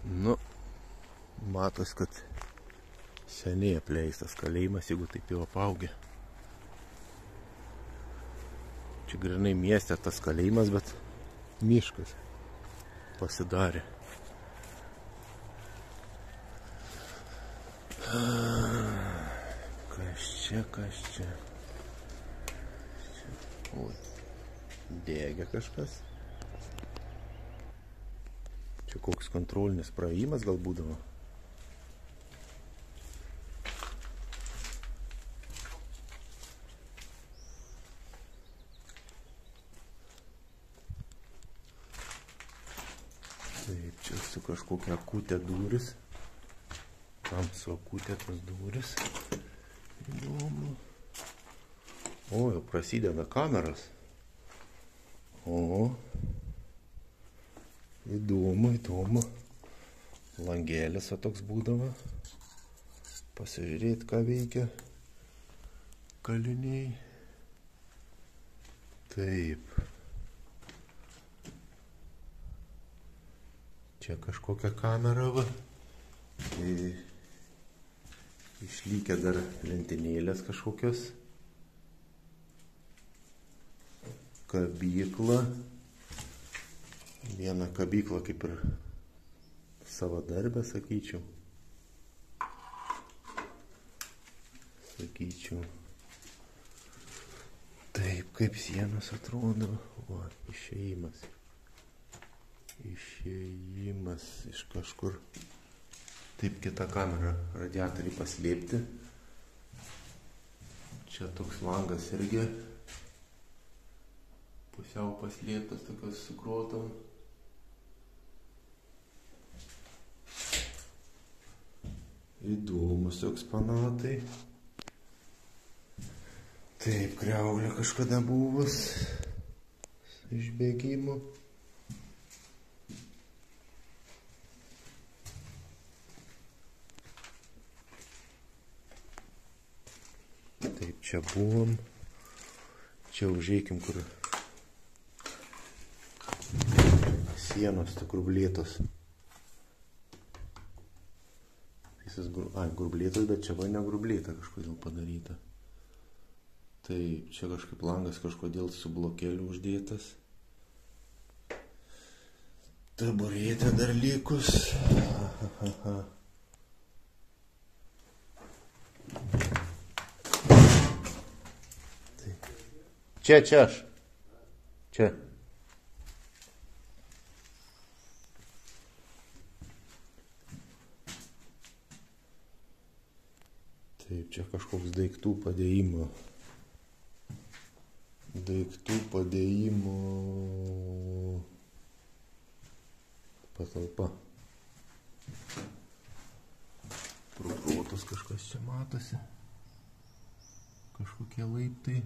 Nu, matos, kad seniai apleistas kalėjimas, jeigu taip jau apaugė. Čia grinai mieste tas kalėjimas, bet miškas pasidarė. Kas čia? Oi, degė kažkas. Čia koks kontrolinis praėjimas gal būdavo. Taip, čia su kažkokia akutė duris. Tam su akutė tas duris. Įdomu. O, jau prasideda kameras. O, įdomu. Langėlis toks būdavo. Pasižiūrėti, ką veikia kaliniai. Taip. Čia kažkokia kamera va. Tai išlykę dar lentynėlės kažkokios. Kabykla. Viena kabykla kaip ir savadarbė, sakyčiau. Taip, kaip sienos atrodo. O, išėjimas. Išėjimas iš kažkur. Taip, kita kamera. Radiatoriai paslėpti. Čia toks langas irgi. Pusiau paslėptas, tokios su grotom. Įdomus eksponatai. Taip, kriaulė kažkada buvus. Iš bėgimo. Taip, čia buvom. Čia užeikim, kur sienos tik grublėtos. Grublėtos, bet čia va ne grublėta kažkodėl padaryta. Taip, čia kažkaip langas kažkodėl su blokeliu uždėtas. Taburetė dar likus. Taip. Čia aš. Čia. Taip, čia kažkoks daiktų padėjimo patalpa. Pro protus kažkas čia matosi. Kažkokie laiptai.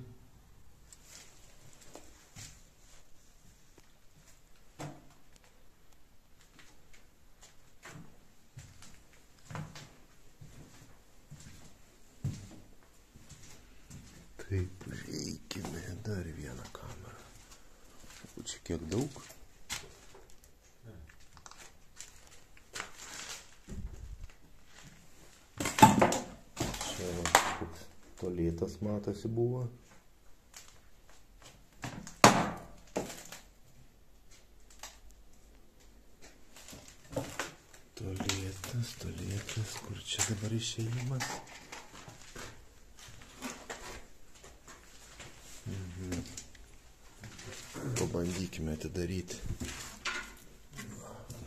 Taip, reikime dar vieną kamerą. O čia kiek daug? Čia koks tualetas matosi buvo. Tualetas, kur čia dabar išėjimas? Pabandykime atidaryti.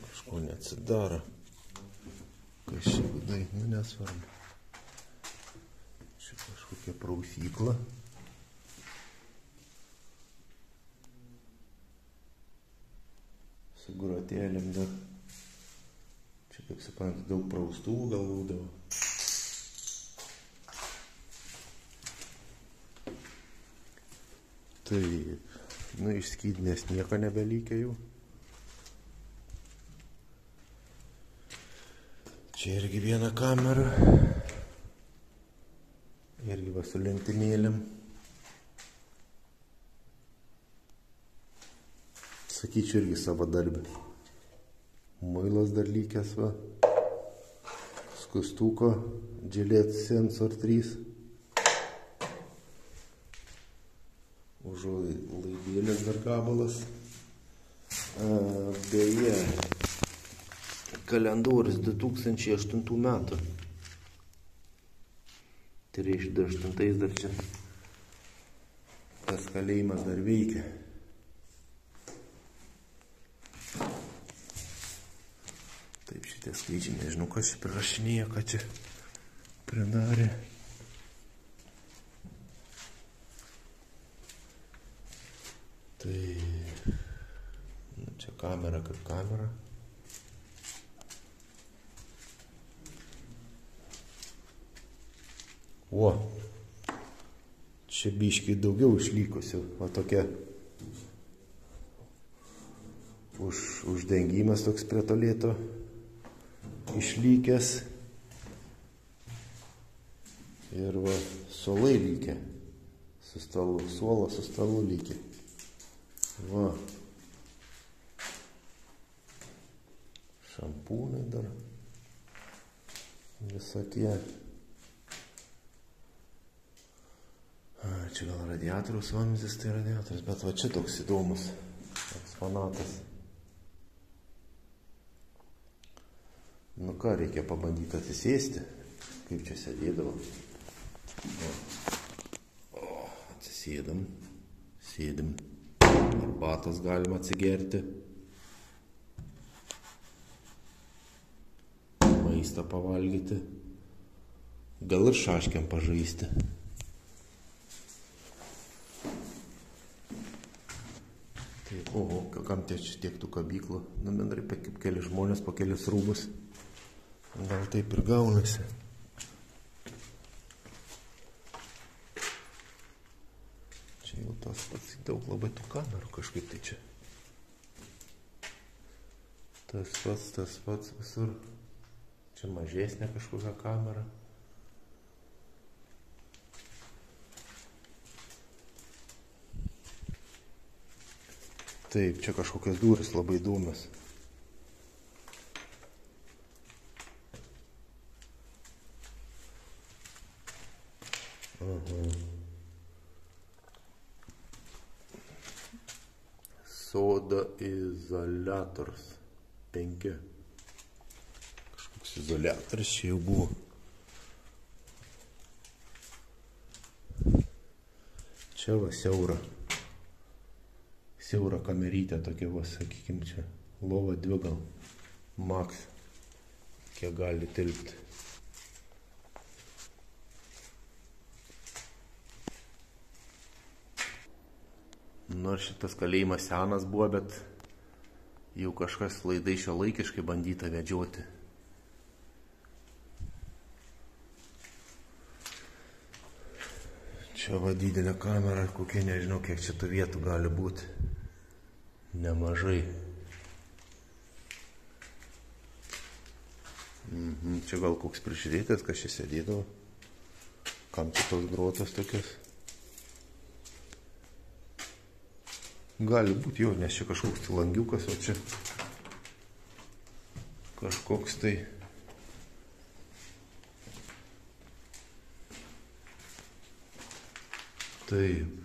Kažko neatsidaro. Kas čia vidai, nu nesvarbu. Čia kažkokia prausykla. Su grotėlėm dar. Čia, kaip suprantu, daug praustuvų gal būdavo. Taip. Nu, iš skydinės nieko nebelykia jų. Čia irgi viena kamera. Irgi va su lentynėlėm. Sakyčiau, irgi savadarbė. Muilas dar lykęs, va. Skustuko, Gillette Sensor 3. Užuolaidėlės dar gabalas. Beje, kalendorius 2008 metų. Tai reiškia, 2008 dar čia tas kalėjimas dar veikia. Taip, šitie skaičiai, nežinau, kas čia prirašinėja, ką čia pridarė. Tai, čia kamera kaip kamera. O, čia biškiai daugiau išlykusių, o tokia uždengimas toks prie to lėto išlykęs. Ir va, suolai lykė, suolas su stalu lykė. Va, šampūnai dar visokie. Čia gal radiatoriaus vamzdis, tai radiatorius, bet va čia toks įdomus eksponatas. Nu ką, reikia pabandyti atsisėsti, kaip čia sėdėdavo. Atsisėdam, sėdim. Arbatos galima atsigerti. Maistą pavalgyti. Gal ir šaškiam pažaisti. Taip, oho, kam tiek tų kabyklų. Nu, bendrai kaip keli žmonės po kelius rūbus. Gal taip ir gaunasi. Jau tas pats, daug labai tų kamerų kažkaip tai čia. Tas pats visur. Čia mažesnė kažkokia kamera. Taip, čia kažkokios durys labai įdomios. Soda izoliators 5. Kažkoks izoliatorius čia jau buvo. Čia va siaura. Siaura kamerytė tokia va, sakykim, čia. Lova 2 gal. Max. Kiek gali tilpti. Nors šitas kalėjimas senas buvo, bet jau kažkas laidai šiuolaikiškai bandyta vedžioti. Čia va didelė kamera, kokie nežinau, kiek čia tų vietų gali būti. Nemažai. Čia gal koks prižiūrėtas, kas čia sėdėdavo. Kam čia tos grotos tokios? Gali būti jau, nes čia kažkoks tai langiukas, o čia kažkoks tai taip.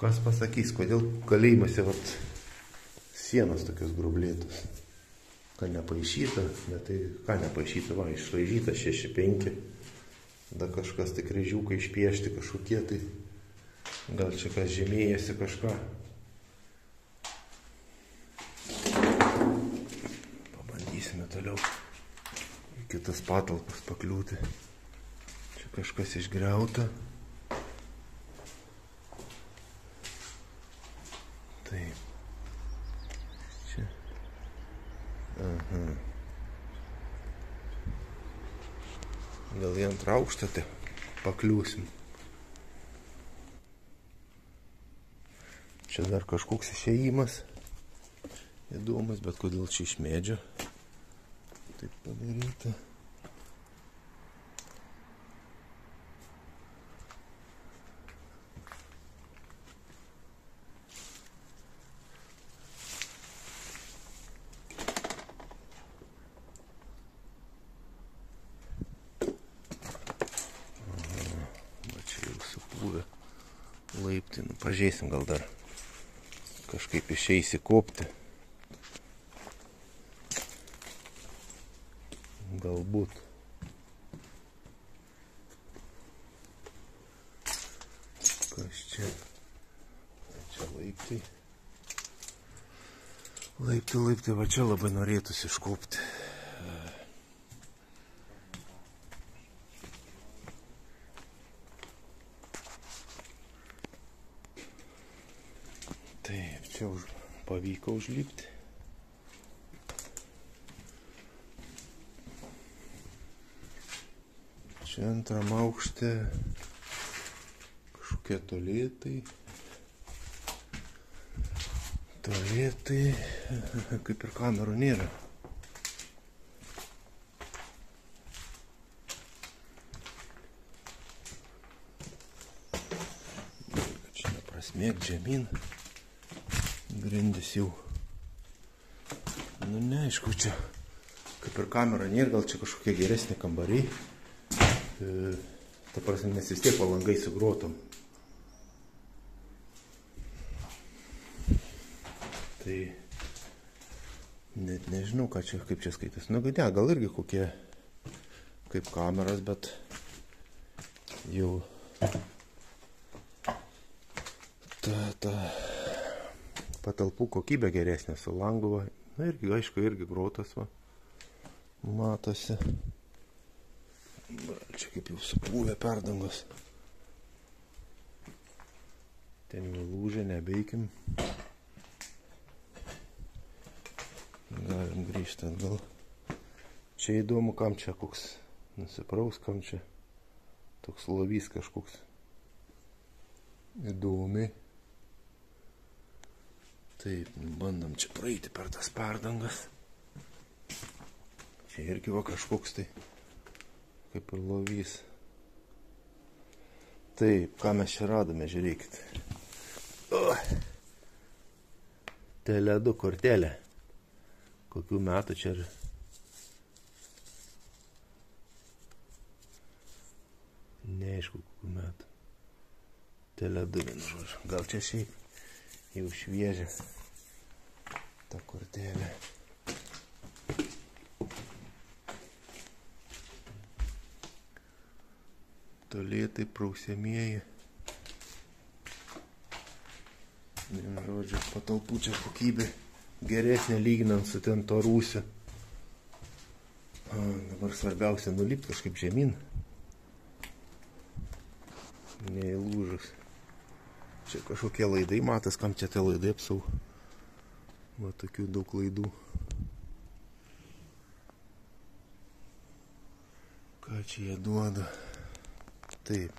Kas pasakys, kodėl kalėjimuose vat sienos tokios grublėtos? Ką nepaišyta, bet tai ką nepaišyta, va, išraižyta 6-5. Da kažkas tai kryžiukai išpiešti kažkokie tai. Gal čia kas žemėjasi kažką. Pabandysime toliau į kitas patalpas pakliūti. Čia kažkas išgriauta. Taip. Čia. Aha. Gal į antrą aukštą tai pakliūsim. Čia dar kažkoks išėjimas įdomus, bet kodėl čia iš medžio taip padaryta. žiūrėsim, gal dar kažkaip išeis įkopti. Galbūt. Kas čia? Čia laiptai. Laiptai, va čia labai norėtųsi iškopti. Taip, čia pavyko užlipti. Čia antram aukšte kažkokie tualetai, kaip ir kamerų nėra. Čia neprasmėk žemyn, grindis jau, nu neaišku, čia kaip ir kamera nėra, gal čia kažkokie geresni kambariai. Ta prasme, mes vis tiek palangai sugrotom. Tai net nežinau, kaip čia skaitas. Nu, gal irgi kokie kaip kameras, bet jau ta patalpų kokybė geresnė su langu. Na, aišku, irgi grotas, va, matosi. Čia kaip jau supūvę perdangos. Ten jau lūžė, nebeikim. Galim grįžti atgal. Čia įdomu, kam čia koks nusipraus, kam čia toks lovys kažkoks. Įdomi. Taip, bandom čia praeiti per tas perdangas. Čia irgi va kažkoks tai kaip ir lovys. Taip, ką mes čia radome, žiūrėkit. Tele2 kortelė. Kokių metų čia ir... Neaišku, kokių metų. Tele2, vienu žodžiu. Gal čia šiaip jau šviežia ta kortelė. Tualetai prausiamieji. Vienu žodžiu, patalpų čia kokybė geresnė lyginant su ten to rūsiu. Dabar svarbiausia nulipti kažkaip žemyn. Neįlūžus. Čia kažkokie laidai, matas, kam čia tie laidai apsau. Va, tokių daug laidų. Ką čia jie duoda? Taip.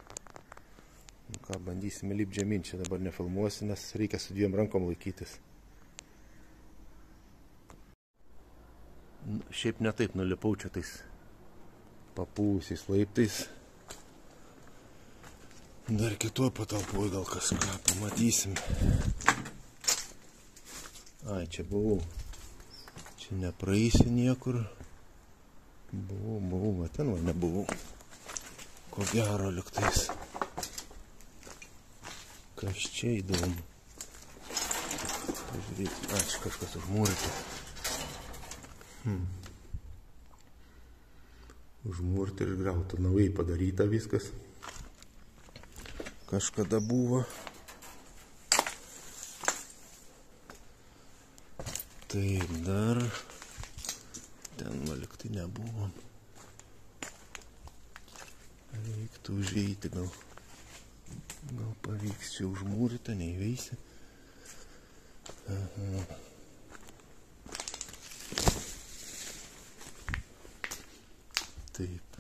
Nu ką, bandysime lipti žemyn. Čia dabar nefilmuosi, nes reikia su 2 rankom laikytis. Šiaip ne taip nulipau čia tais papūvusiais laiptais. Dar kitoj patalpoj gal kažką pamatysim. Ai, čia buvau. Čia nepraeisi niekur. Buvau, va ten va nebuvau. Ko gero liktais. Kas čia įdomu. Pažiūrėti, čia kažkas užmūrėta. Užmūrėta ir grauta. Naujai padaryta viskas. Kažkada buvo. Taip, dar ten valiktai nebuvom. Reiktų užeiti, gal pavyks čia užmūryta, neįveisi. Taip.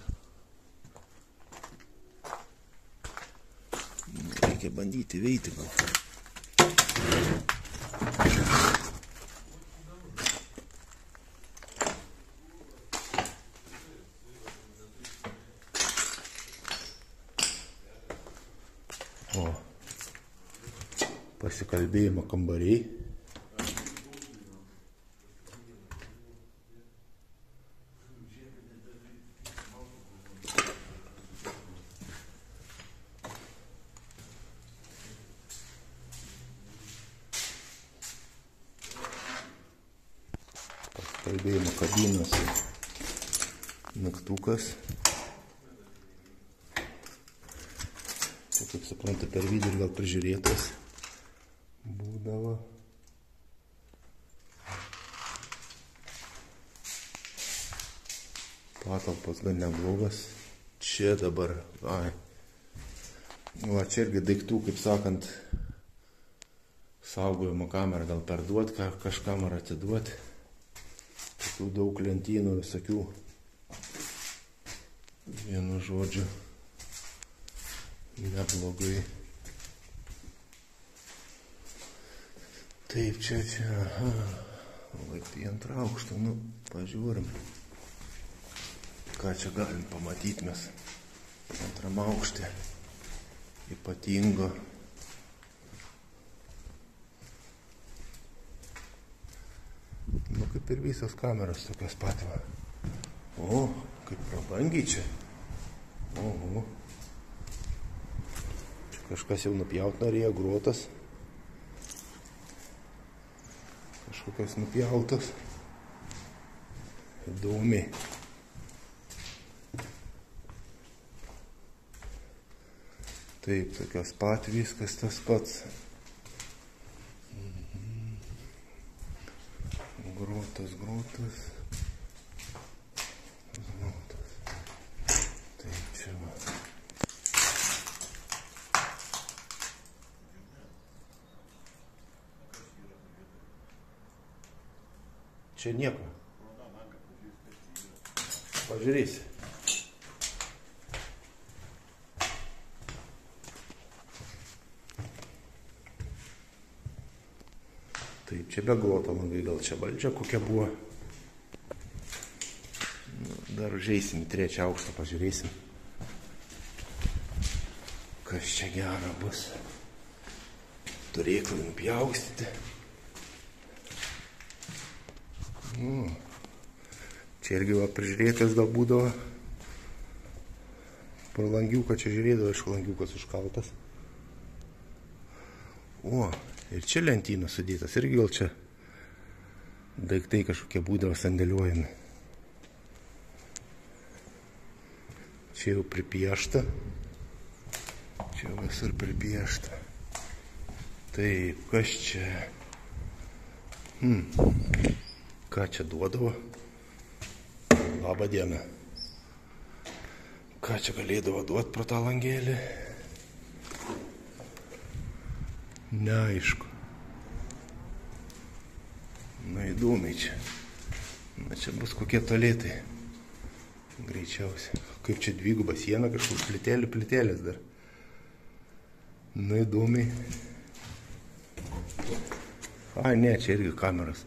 Reikia bandyti veiti gal. Pasikalbėjimo kambariai. Kalbėjimo kabinos mygtukas. Čia, kaip supranta, per vidurį gal prižiūrėtas būdavo. Patalpos gan neblogas. Čia dabar, va, čia irgi daiktų, kaip sakant, saugojimo kamerą gal perduot, kažkam ar atiduot. Tokių daug lentynų visokių. Vienu žodžiu, neblogai. Taip, čia, aha, laiptai antrą aukštą, nu, pažiūrim. Ką čia galim pamatyti mes antram aukšte ypatingo. Nu, kaip ir visos kameros tokios pat. O, kaip prabangiai čia. Oho. Čia kažkas jau nupjaut norėjo, grotas. Kažkokios nupjautos. Įdomiai. Taip, tokios pat, viskas tas pats. Grotas. Taip, čia va. Čia nieko. Pažiūrėsi. Taip, čia be groto langai, gal čia valdžia kokia buvo. Dar užeisim į trečią aukštą, pažiūrėsim, kas čia gera bus. Turėklai nupjaustyti. Čia irgi va prižiūrėtas gal būdavo. Pro langiuką čia žiūrėdavo, iš langiukas užkaltas. O, ir čia lentynos sudėtas, irgi gal čia daiktai kažkokie būdavo sandėliuojami. Čia jau pripiešta. Čia visur pripiešta. Taip, kas čia? Ką čia duodavo? Labą dieną. Ką čia galėdavo duoti pro tą langėlį? Neaišku. Na, įdomiai čia. Na, čia bus kokie tualetai. Greičiausiai. Kaip čia dviguba siena, kažkur plitėlės dar. Na, įdomiai. Ai, ne, čia irgi kameras.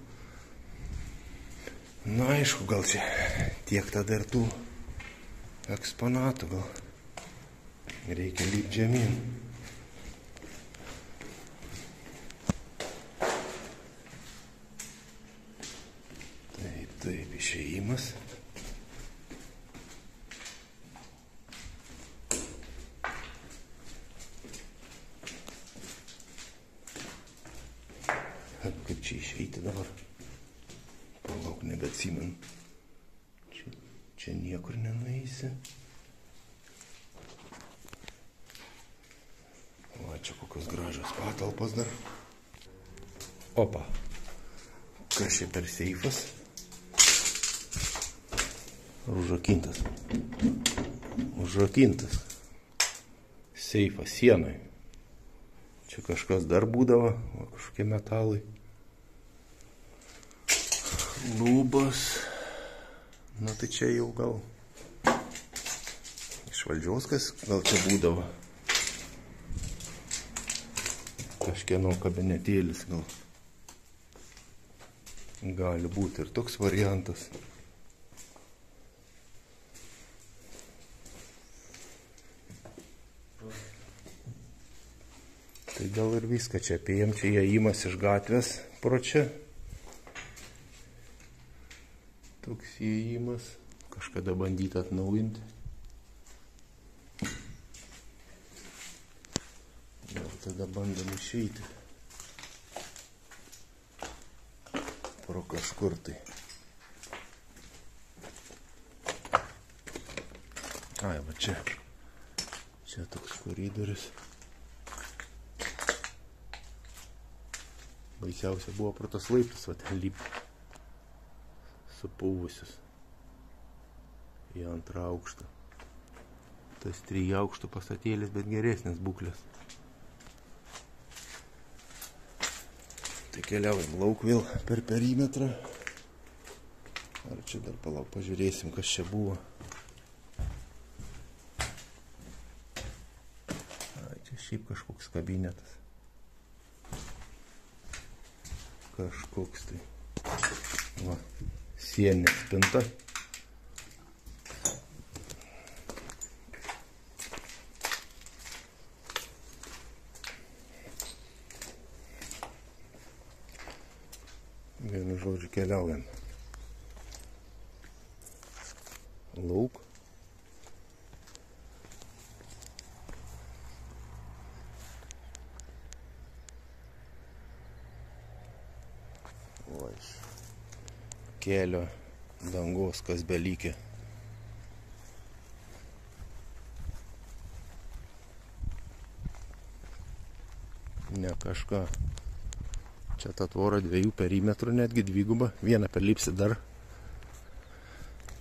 Na, aišku, gal čia tiek tada ir tų eksponatų gal. Reikia lipti žemyn. Taip, išėjimas. Kaip čia išeiti dabar? Palauk, nebeatsimenu. Čia niekur nenueisi. O, čia kokios gražios patalpos dar. Opa. Kas čia per seifas? Užrakintas. Seifas sienai. Čia kažkas dar būdavo, kažkokie metalai. Lubos. Na tai čia jau gal iš valdžios kas gal čia būdavo. Kažkieno kabinetėlis gal. Gali būti ir toks variantas. Tai gal ir viską čia apėjom, čia įėjimas iš gatvės pro čia. Toks įėjimas, kažkada bandyti atnaujinti. Gal tada bandom išeiti. Pro kažkur tai. Ai, va čia. Čia toks koridorius. Baisiausia buvo pro tas laiptus, va ten lyp. Supuvusius. Į antrą aukštą. Tas 3 aukštų pastatėlis, bet geresnės būklės. Tai keliaujam lauk vėl per perimetrą. Ar čia dar palauk, pažiūrėsim, kas čia buvo. Ai, čia šiaip kažkoks kabinetas. Kažkoks tai. Va, sieninė spinta. Vienu žodžiu keliaujam. Lauk. O iš kelio dangos kas belikė. Ne kažką. Čia ta tvora 2 perimetrų, netgi 2. Vieną perlipsi dar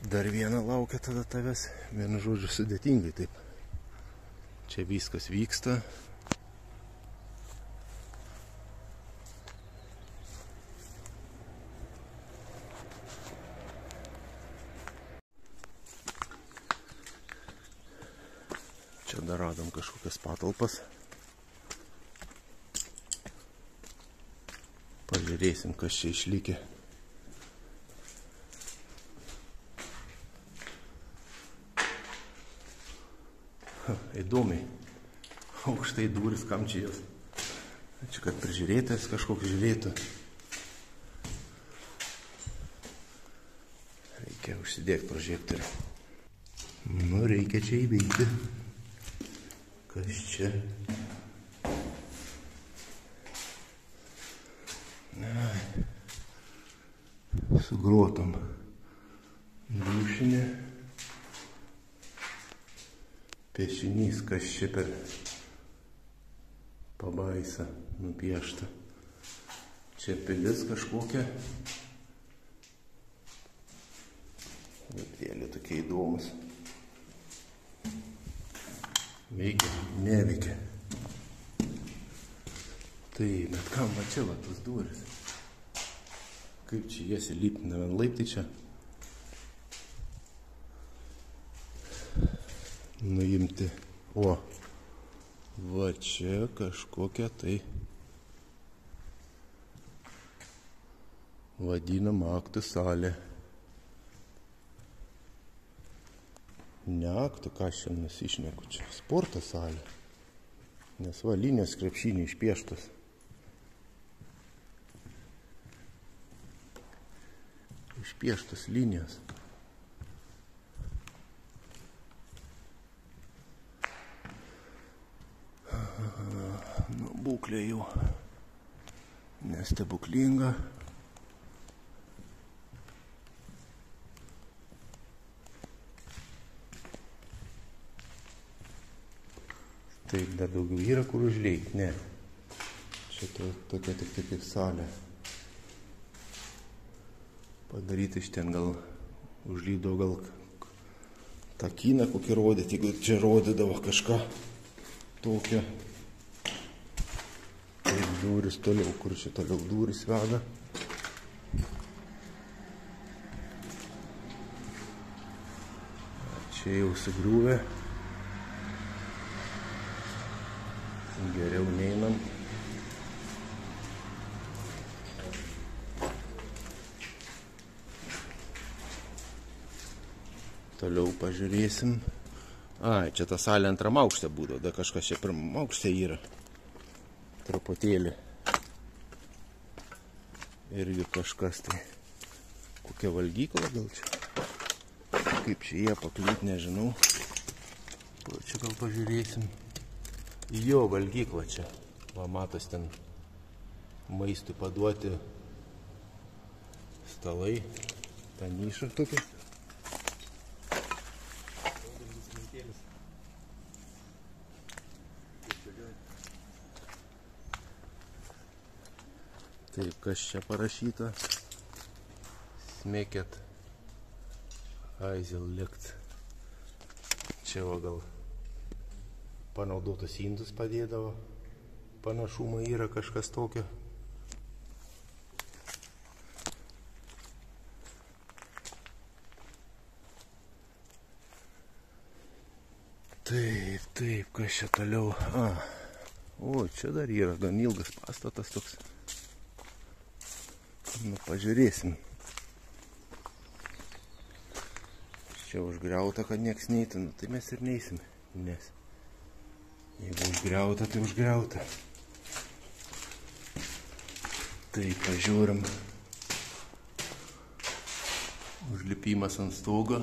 vieną laukia tada tavęs. Vienu žodžiu sudėtingai taip. Čia viskas vyksta. Čia dar radom kažkokias patalpas. Pažiūrėsim, kas čia išlikė. Įdomiai. Aukštai durys, kam čia jos? Čia kad prižiūrėtas kažkoks žiūrėtų. Reikia užsidėti prožektorių. Nu, reikia čia įveikti. Kas čia? Su grotom. Dušinė. Piešinys, kas čia per pabaisa nupiešta. Čia pilis kažkokia. Vėlė tokie įdomus. Veikia, neveikia. Tai, bet kam va čia va tas duris? Kaip čia jas įlipti, vien laiptai čia. Nuimti. O, va čia kažkokia tai vadinama aktų salė. Ne aktų, ką aš čia nusišneku čia. Sporto salė. Nes va, linijos krepšiniai išpieštos. Išpieštos linijos. Nu, būklė jau nestebuklinga. Taip, dar daugiau yra kur užleikti, ne. Čia tokia tik kaip salė. Padaryti iš ten gal užlydo gal tą kiną kokį rodyti, jeigu čia rodydavo kažką tokio. Taip, duris toliau, kur čia toliau duris veda. Čia jau sugriuvę. Geriau neinam. Toliau pažiūrėsim. Ai, čia ta salė antram aukšte būdavo, da kažkas čia pirmam aukšte yra. Truputėlį. Irgi kažkas tai. Kokia valgykla gal čia. Kaip čia jie pakliūt, nežinau. Čia gal pažiūrėsim. Jo, valgykla čia. Va, matos ten maistui paduoti stalai. Ta niša tokia. Taip, kas čia parašyta? Smėkėt Aizil likt. Čia va gal panaudotus indus padėdavo. Panašumą yra kažkas tokio. Taip, kas čia toliau? O, čia dar yra gan ilgas pastatas toks. Nu, pažiūrėsim. Čia užgriauta, kad nieks neįtų, nu tai mes ir neįsim. Nes jeigu užgriauta, tai užgriauta. Tai pažiūrim. Užlipimas ant stogo.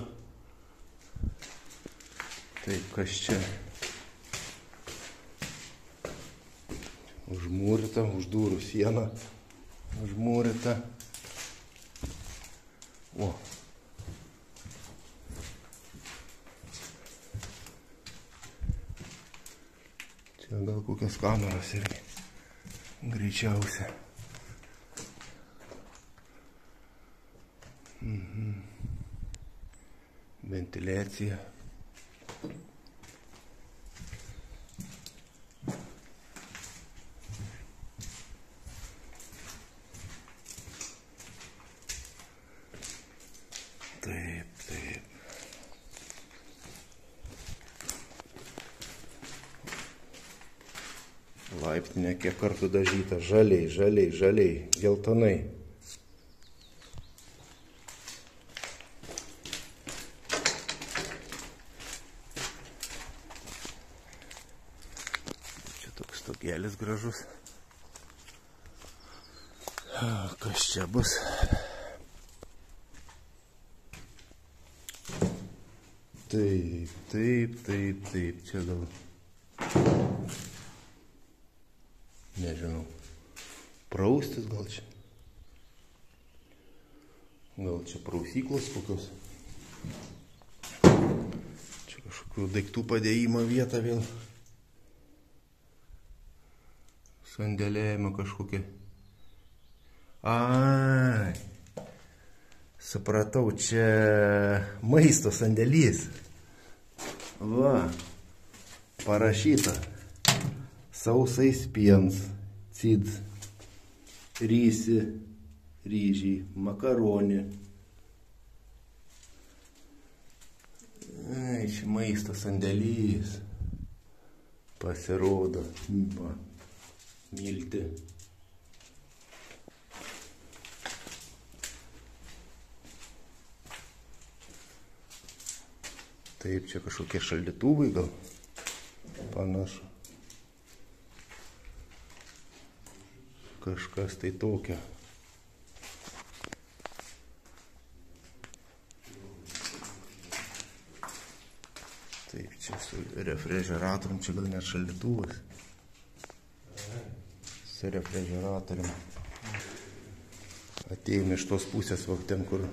Taip, kas čia? Užmūrita, už durų sieną. Užmūrita. O. Čia gal kokios kameros irgi. Greičiausia. Ventiliacija. Taip. Laiptinė kiek kartų dažyta. Žaliai, geltonai. Čia toks stogelis gražus. Kas čia bus? Taip, čia gal, nežinau, praustis gal čia. Gal čia prausyklos kokios. Čia kažkokių daiktų padėjimo vieta vėl. Sandėlėjimo kažkokia. Ai, supratau, čia maisto sandėlys. Va, parašyta sausais piens, cid, rysi, ryžiai, makaronė. Ai, čia maisto sandėlys. Pasirodo, va, milti. Taip, čia kažkokie šaldytuvai gal panašu. Kažkas tai tokio. Taip, čia su refrigeratorium, čia gal net šaldytuvas. Su refrigeratorium. Atėjome iš tos pusės, va, ten kur,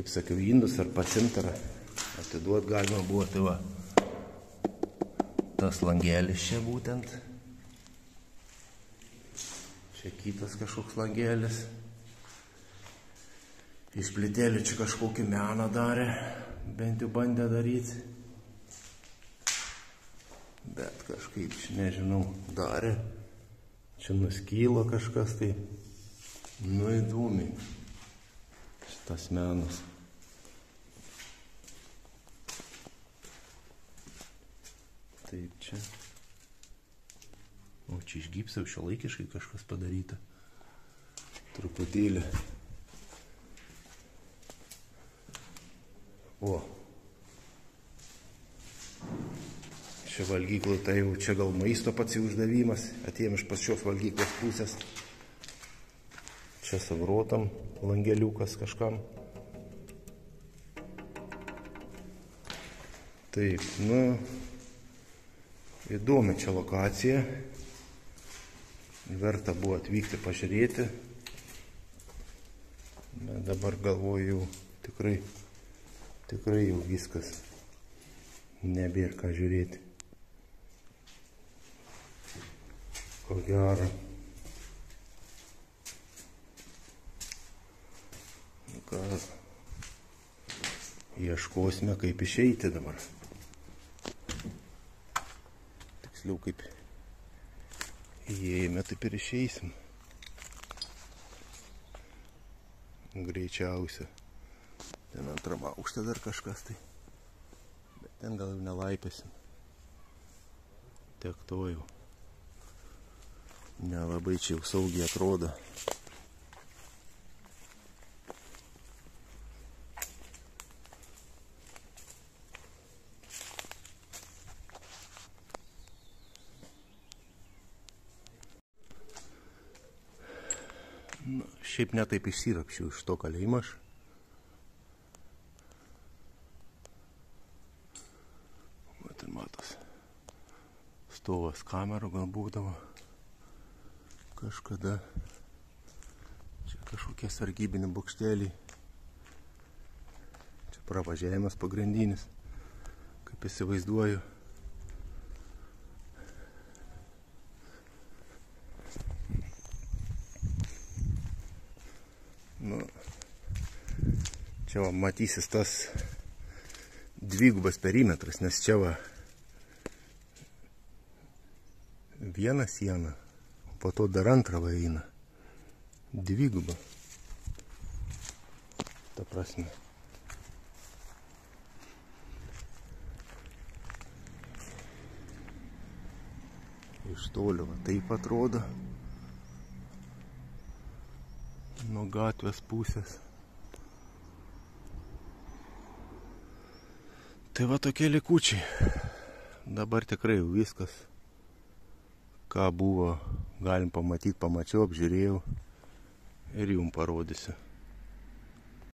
kaip sakiau, indus ar pasimtarą. Atiduot galima buvo, tai va, tas langelis čia būtent. Čia kitas kažkoks langelis. Iš plytelių čia kažkokį meną darė, bent jau bandė daryti. Bet kažkaip čia, nežinau, darė. Čia nuskylo kažkas tai. Nu įdomiai. Šitas menas. Taip, čia. O, čia iš gipso šiuolaikiškai kažkas padaryta. Truputėlį. O. Čia valgyklų, tai jau čia gal maisto pats uždavimas. Atėjom iš pačios valgyklos pusės. Čia savrotam langeliukas kažkam. Taip, nu... Įdomi čia lokacija. Verta buvo atvykti pažiūrėti. Bet dabar galvoju, tikrai jau viskas. Nebėra ką žiūrėti. Ko gero. ką, ieškosime, kaip išeiti dabar. Tiksliau, kaip įėjame, taip ir išeisim. Greičiausia. Ten antram aukšte dar kažkas tai. Bet ten gal jau nelaipėsim. Tiek to jau. Nelabai čia jau saugiai atrodo. Šiaip netaip išsirapšiu iš to kalėjimo aš. Vat ir matos. Stovas kamerų gal būdavo. Kažkada. Čia kažkokie sargybiniai bokšteliai. Čia pravažiavimas pagrindinis. Kaip įsivaizduoju. Nu, čia va, matysis tas dvigubas perimetras, nes čia va viena siena, po to dar antra va eina. Dviguba. Ta prasme. Iš toliau va taip atrodo. Nuo gatvės pusės. Tai va tokie likučiai. Dabar tikrai jau viskas, ką buvo, galim pamatyti, pamačiau, apžiūrėjau ir jums parodysiu.